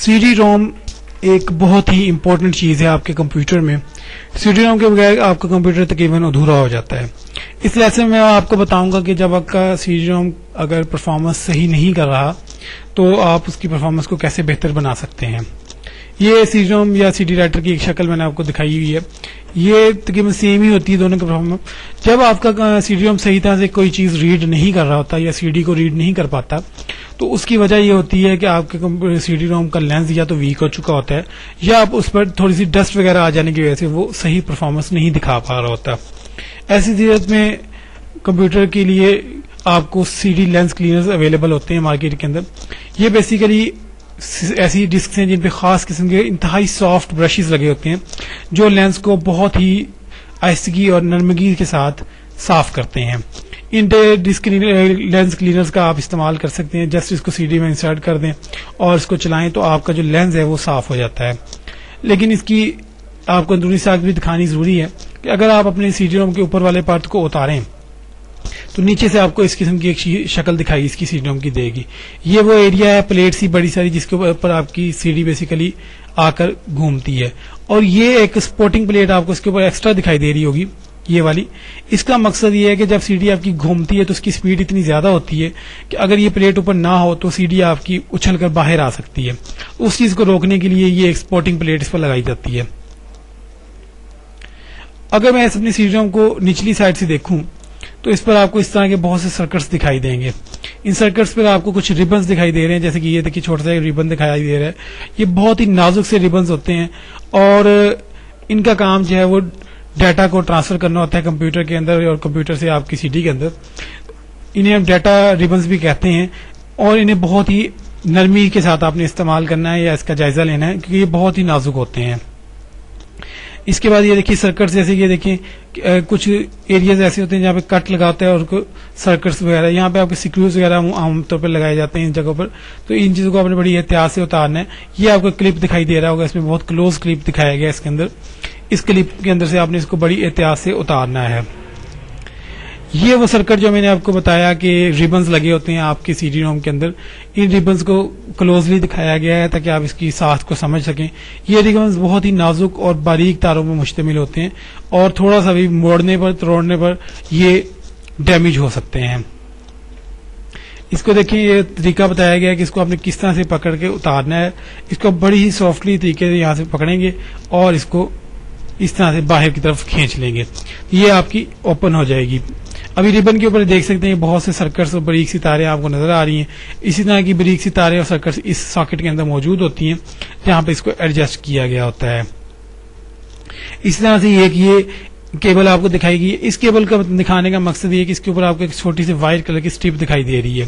C D ROM ایک بہت ہی important چیز ہے آپ کے کمپیوٹر میں. سی ڈی روم کے بغیر آپ کا کمپیوٹر تقریباً ادھورا ہو جاتا ہے. اس لیسن میں میں آپ کو بتاؤں گا کہ جب آپ کا سی ڈی روم اگر پرفارمنس صحیح نہیں کر رہا تو آپ اس کی پرفارمنس کو کیسے بہتر بنا سکتے ہیں. یہ سی ڈی روم یا سی ڈی رائٹر کی ایک شکل میں نے آپ کو دکھائی ہوئی ہے. یہ تقریباً سیم ہی ہوتی ہے دونوں کے پرفارمنس. جب آپ کا سی ڈی روم صحیح طرح سے کوئی چیز ریڈ نہیں کر رہا ہوتا یا سی ڈی کو ریڈ نہیں کر پاتا تو اس کی وجہ یہ ہوتی ہے کہ آپ کے سی ڈی روم کا لینس یا تو ویک ہو چکا ہوتا ہے یا آپ اس پر تھوڑی سی ڈسٹ وغیرہ آ جانے کی وجہ سے وہ صحیح پرفارمنس نہیں دکھا پا رہا ہوتا. ایسی صورت میں کمپیوٹر کے لیے آپ کو C D lens cleaners available ہوتے ہیں مارکیٹ کے اندر. یہ بیسیکلی ایسی ڈسکس ہیں جن پہ خاص قسم کے انتہائی سافٹ برشز لگے ہوتے ہیں جو لینس کو بہت ہی آہستگی اور نرمگی کے ساتھ صاف کرتے ہیں. ان ڈسک لینس کلینرز کا آپ استعمال کر سکتے ہیں. جسٹ اس کو سی ڈی میں انسرٹ کر دیں اور اس کو چلائیں تو آپ کا جو لینس ہے وہ صاف ہو جاتا ہے. لیکن اس کی آپ کو اندرونی ساخت بھی دکھانی ضروری ہے کہ اگر آپ اپنے سی ڈی روم کے اوپر والے پارٹ کو اتاریں تو نیچے سے آپ کو اس قسم کی ایک شکل دکھائی اس کی سی ڈی روم کی دے گی. یہ وہ ایریا ہے پلیٹ سی بڑی ساری جس کے اوپر آپ کی سی ڈی بیسیکلی آ کر گھومتی ہے. اور یہ ایک سپورٹنگ پلیٹ آپ کو اس کے اوپر ایکسٹرا دکھائی دے رہی ہوگی یہ والی. اس کا مقصد یہ ہے کہ جب سی ڈی آپ کی گھومتی ہے تو اس کی سپیڈ اتنی زیادہ ہوتی ہے کہ اگر یہ پلیٹ اوپر نہ ہو تو سی ڈی آپ کی اچھل کر باہر آ سکتی ہے. اس چیز کو روکنے کے لیے یہ ایک سپورٹنگ پلیٹ اس پر لگائی جاتی ہے. اگر میں اپنی سی ڈی روم کو نچلی سائڈ سے دیکھوں تو اس پر آپ کو اس طرح کے بہت سے سرکٹس دکھائی دیں گے. ان سرکٹس پر آپ کو کچھ ریبنز دکھائی دے رہے ہیں, جیسے کہ یہ دیکھیے چھوٹا سا ریبن دکھائی دے رہا ہے. یہ بہت ہی نازک سے ریبنز ہوتے ہیں اور ان کا کام جو ہے وہ ڈیٹا کو ٹرانسفر کرنا ہوتا ہے کمپیوٹر کے اندر اور کمپیوٹر سے آپ کی سی ڈی کے اندر. انہیں ہم ڈیٹا ریبنز بھی کہتے ہیں اور انہیں بہت ہی نرمی کے ساتھ آپ نے استعمال کرنا ہے یا اس کا جائزہ لینا ہے کیونکہ یہ بہت ہی نازک ہوتے ہیں. اس کے بعد یہ دیکھیے سرکٹس, جیسے یہ دیکھیں کچھ ایریاز ایسے ہوتے ہیں جہاں پہ کٹ لگا ہوتا ہے اور سرکٹس وغیرہ یہاں پہ آپ کے سکریوز وغیرہ عام طور پر لگائے جاتے ہیں ان جگہوں پر. تو ان چیزوں کو آپ نے بڑی احتیاط سے اتارنا ہے. یہ آپ کو کلپ دکھائی دے رہا ہوگا, اس میں بہت کلوز کلپ دکھایا گیا اس کے اندر. اس کلپ کے اندر سے آپ نے اس کو بڑی احتیاط سے اتارنا ہے. یہ وہ سرکٹ جو میں نے آپ کو بتایا کہ ریبنز لگے ہوتے ہیں آپ کے سی ڈی روم کے اندر, ان ریبنز کو کلوزلی دکھایا گیا ہے تاکہ آپ اس کی ساخت کو سمجھ سکیں. یہ ریبنز بہت ہی نازک اور باریک تاروں پر مشتمل ہوتے ہیں اور تھوڑا سا بھی موڑنے پر توڑنے پر یہ ڈیمیج ہو سکتے ہیں. اس کو دیکھیں, یہ طریقہ بتایا گیا ہے کہ اس کو آپ نے کس طرح سے پکڑ کے اتارنا ہے. اس کو بڑی ہی سافٹلی طریقے سے یہاں سے پکڑیں گے اور اس کو اس طرح سے باہر کی طرف کھینچ لیں گے. یہ آپ کی اوپن ہو جائے گی. ابھی ریبن کے اوپر دیکھ سکتے ہیں بہت سے سرکٹس اور بریک سی تاریں آپ کو نظر آ رہی ہیں. اسی طرح کی بریک سی تاریں اور سرکٹس اس ساکٹ کے اندر موجود ہوتی ہیں جہاں پہ اس کو ایڈجسٹ کیا گیا ہوتا ہے. اس طرح سے یہ کیبل آپ کو دکھائی گئی. اس کیبل کا دکھانے کا مقصد یہ ہے کہ اس کے اوپر آپ کو ایک چھوٹی سی وائٹ کلر کی اسٹرپ دکھائی دے رہی ہے.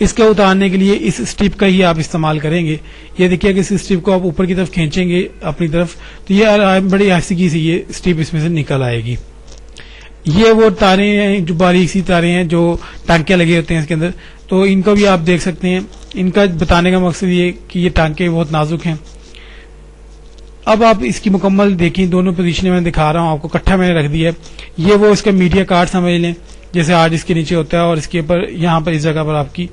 اس کو اتارنے کے لیے اس اسٹرپ کا ہی آپ استعمال کریں گے. یہ دیکھیے کہ اس اسٹرپ کو آپ اوپر کی طرف کھینچیں گے اپنی طرف تو یہ بڑی آہستگی سے یہ اسٹرپ اس میں سے نکل آئے گی. یہ وہ تاریں ہیں جو باریک سی تاریں ہیں جو ٹانکے لگے ہوتے ہیں اس کے اندر, تو ان کو بھی آپ دیکھ سکتے ہیں. ان کا بتانے کا مقصد یہ کہ یہ ٹانکے بہت نازک ہیں. اب آپ اس کی مکمل دیکھیں, دونوں پوزیشنیں میں دکھا رہا ہوں آپ کو, اکٹھا میں نے رکھ دیا ہے. یہ وہ اس کا میڈیا کارڈ سمجھ لیں جیسے ہارڈ ڈسک کے نیچے ہوتا ہے اور اس کے اوپر یہاں پر اس جگہ پر آپ کی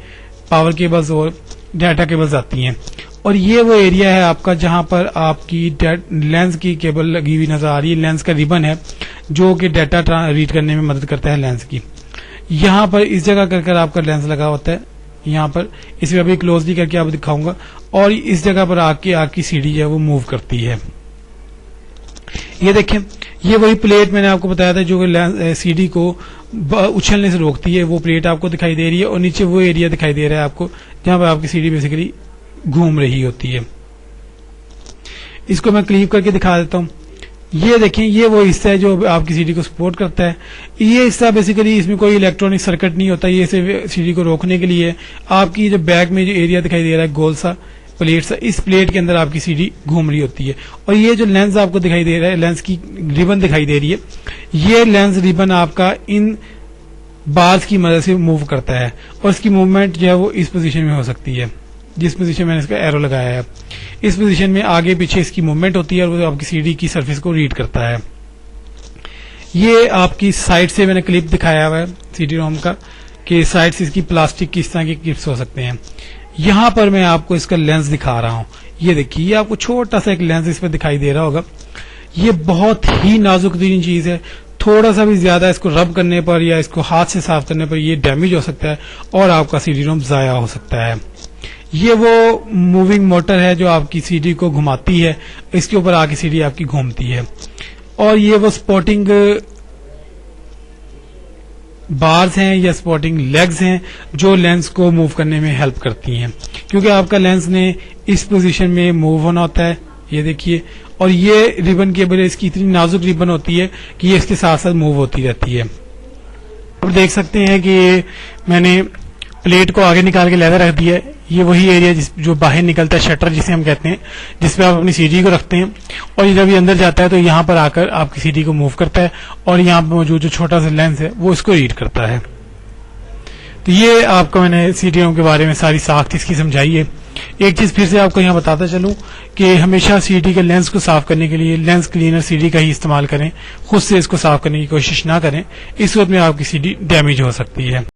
پاور کیبلز اور ڈیٹا کیبلز آتی ہیں. اور یہ وہ ایریا ہے آپ کا جہاں پر آپ کی لینس کی کیبل لگی ہوئی نظر آ رہی ہے. لینس کا ریبن ہے جو کہ ڈیٹا ریڈ کرنے میں مدد کرتا ہے لینس کی. یہاں پر اس جگہ کر آپ کا لینس لگا ہوتا ہے. یہاں پر اس میں ابھی کلوزلی کر کے آپ دکھاؤں گا اور اس جگہ پر آ کے آپ کی سی ڈی ہے وہ موو کرتی ہے. یہ دیکھیں, یہ وہی پلیٹ میں نے آپ کو بتایا تھا جو سی ڈی کو اچھلنے سے روکتی ہے. وہ پلیٹ آپ کو دکھائی دے رہی ہے اور نیچے وہ ایریا دکھائی دے رہا ہے آپ کو جہاں پر آپ کی سی ڈی بیسیکلی گھوم رہی ہوتی ہے. اس کو میں کلیپ کر کے دکھا دیتا ہوں. یہ دیکھیں, یہ وہ حصہ ہے جو آپ کی سی ڈی کو سپورٹ کرتا ہے. یہ حصہ بیسیکلی اس میں کوئی الیکٹرانک سرکٹ نہیں ہوتا. یہ صرف سی ڈی کو روکنے کے لیے آپ کی جو بیک میں جو ایریا دکھائی دے رہا ہے گول سا پلیٹ سا, اس پلیٹ کے اندر آپ کی سی ڈی گھوم رہی ہوتی ہے. اور یہ جو لینس آپ کو دکھائی دے رہا ہے, لینس کی ریبن دکھائی دے رہی ہے, یہ لینس ریبن آپ کا ان بارز کی مدد سے موو کرتا ہے اور اس کی موومنٹ جو ہے وہ اس پوزیشن میں ہو سکتی ہے جس پوزیشن میں نے اس کا ایرو لگایا ہے. اس پوزیشن میں آگے پیچھے اس کی موومنٹ ہوتی ہے اور وہ آپ کی سی ڈی کی سرفیس کو ریڈ کرتا ہے. یہ آپ کی سائڈ سے میں نے کلپ دکھایا ہوا ہے سی ڈی روم کا کہ سائڈ سے اس کی پلاسٹک کی اس طرح کے کلپس ہو سکتے ہیں. یہاں پر میں آپ کو اس کا لینس دکھا رہا ہوں. یہ دیکھیے, یہ آپ کو چھوٹا سا ایک لینس اس پہ دکھائی دے رہا ہوگا. یہ بہت ہی نازک ترین چیز ہے. تھوڑا سا بھی زیادہ اس کو رب کرنے پر یا اس کو ہاتھ سے صاف کرنے پر یہ ڈیمیج ہو سکتا ہے اور آپ کا سی ڈی روم ضائع ہو سکتا ہے. یہ وہ موونگ موٹر ہے جو آپ کی سی ڈی کو گھماتی ہے, اس کے اوپر آ کے سی ڈی آپ کی گھومتی ہے. اور یہ وہ سپورٹنگ بارز ہیں یا سپورٹنگ لیگز ہیں جو لینس کو موو کرنے میں ہیلپ کرتی ہیں, کیونکہ آپ کا لینس نے اس پوزیشن میں موو ہونا ہوتا ہے. یہ دیکھیے, اور یہ ریبن کیبل اس کی اتنی نازک ریبن ہوتی ہے کہ یہ اس کے ساتھ ساتھ موو ہوتی رہتی ہے. آپ دیکھ سکتے ہیں کہ میں نے پلیٹ کو آگے نکال کے لیدر رکھ دیا ہے. یہ وہی ایریا جو باہر نکلتا ہے, شٹر جسے ہم کہتے ہیں, جس پہ آپ اپنی سی ڈی کو رکھتے ہیں, اور جب یہ اندر جاتا ہے تو یہاں پر آ کر آپ کی سی ڈی کو موو کرتا ہے اور یہاں پہ موجود جو چھوٹا سا لینس ہے وہ اس کو ریڈ کرتا ہے. تو یہ آپ کو میں نے سی ڈی روم کے بارے میں ساری ساخت اس کی سمجھائی ہے. ایک چیز پھر سے آپ کو یہاں بتاتا چلوں کہ ہمیشہ سی ڈی کے لینس کو صاف کرنے کے لیے لینس کلینر سی ڈی کا ہی استعمال کریں, خود سے اس کو صاف کرنے کی کوشش نہ کریں, اس وقت میں آپ کی سی ڈی ڈیمیج ہو سکتی ہے.